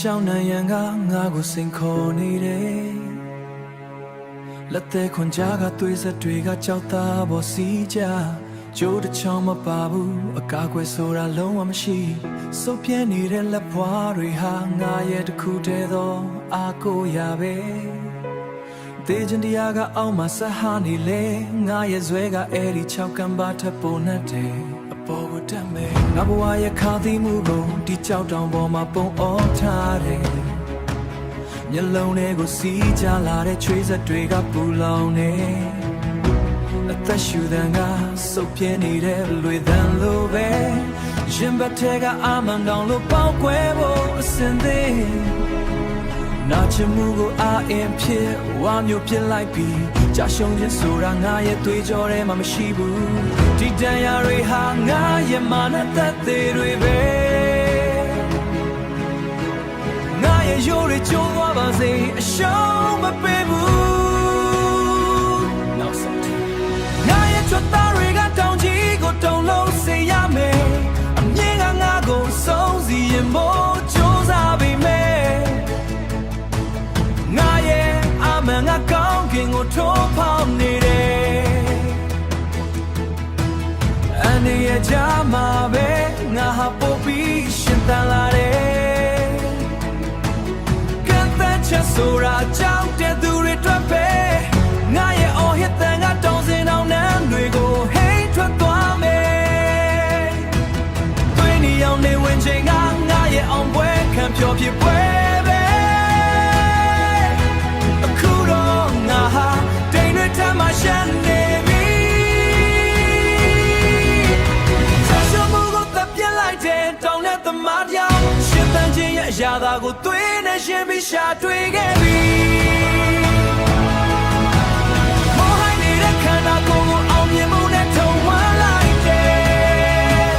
ကြောင်နံရံကငါကိုစိန်ခေါ်နေတယ်လက်သေးခွန်ကြားကသွေးဆက်တွေကကြောက်သားပေါ်စီးကြကျိုးတစ်ချောင်းမပါဘူးအကားကွယ်ဆိုတာလုံးဝမရှိစုပ်ပြဲနေတဲ့လက်ဘွားတွေဟာငါရဲ့တစ်ခုတည်းသောအားကိုးရပဲတေးချင်တရားကအောက်မှာဆက်ဟာနေလေငါရဲ့ဇွဲကအဲ့ဒီ6ကံပါထပ်ပုံနဲ့တဲ့အပေါ်ကိုတက်မယ်ငါဘဝရဲ့ခါသီးမှုကိုဒီကြောက်တောင်ပေါ်မှာပုံအောထားတယ်မျက်လုံးတွေကိုစီးကြလာတဲ့ချွေးဆက်တွေကပူလောင်နေအသက်ရှူတဲ့ငါစုပ်ပြဲနေတဲ့လွေသံလိုပဲရင်ဘတ်ထဲကအာမန်တောင်လိုပေါက်ကွဲဖို့အစင်သေးနာချမှုကိုအာအင်ဖြစ်ဝါမျိုးဖြစ်လိုက်ပြီးကြာရှုံးခြင်းဆိုတာငါရဲ့သွေးကြောထဲမှာမရှိဘူးဒီတန်ရာတွေဟာငါရဲ့မာနသက်သေးတွေပဲငါရဲ့ရိုးတွေကျုံးသွားပါစေအရှုံးမပေးဘူးနောက်ဆုံးငါရဲ့ထွက်သားတွေကတောင်ကြီးကိုတုံလုံးစေရမယ်အမြင်ကငါကိုဆုံးစီရင်ဖို့ကြိုးစားပေမဲ့ငါရဲ့အမှန်ကကောင်းကင်ကိုထိုးဖောက်နေတယ်အနေရဲ့ကြားမှာပဲငါဟာပို့ပြီးရှင်သန်လာတယ်ကံသက်ချက်ဆိုတာကြောင့်တဲ့သူတွေတွေ့ပဲငါရဲ့အော်ဟစ်တန်ကတောင်းစင်အောင်နန်းတွေကိုဟိတ်ထွက်သွားမယ်တွင်းနေအောင်နေဝင်ချိန်ကငါရဲ့အောင်ပွဲခံပျော်ဖြစ်ပွဲပဲအခုတော့ငါဟာတိမ်တွေထမ်းမှရှမ်းနေပြီဆက်ရှုံးမှုကိုတပ်ပြလိုက်တဲ့တောင်းတဲ့သမားပြောင်းရှင်သန်ခြင်းရဲ့အရာသာကိုသွေးနဲ့ရှင်ပြီးရှာတွေ့ခဲ့ပြီခန္ဓာကိုယ်ကိုအောင်မြင်မှုနဲ့ထုံဝန်းလိုက်တယ်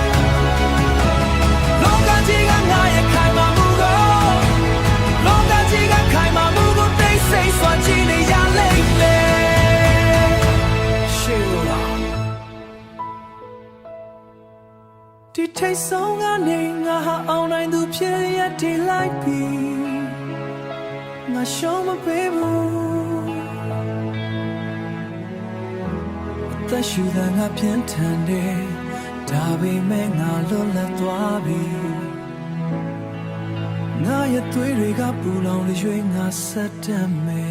လောကကြီးကငါရဲ့ခိုင်မာမှုကိုလောကကြီးကခိုင်မာမှုကိုတိတ်ဆိတ်စွာကြည့်နေရလိမ့်မယ်ရှေ့လို့ဒီထိတ်ဆုံးကနေငါဟာအောင်နိုင်သူဖြစ်ရတဲ့လိုက်ပြီငါရှောင်းမပေးဘူးသက်ရှူတာငါပြင်းထန်တယ်ဒါပေမဲ့ငါလွတ်လပ်သွားပြီငါရဲ့သွေးတွေကပူလောင်ရွှေငါဆက်တတ်မယ်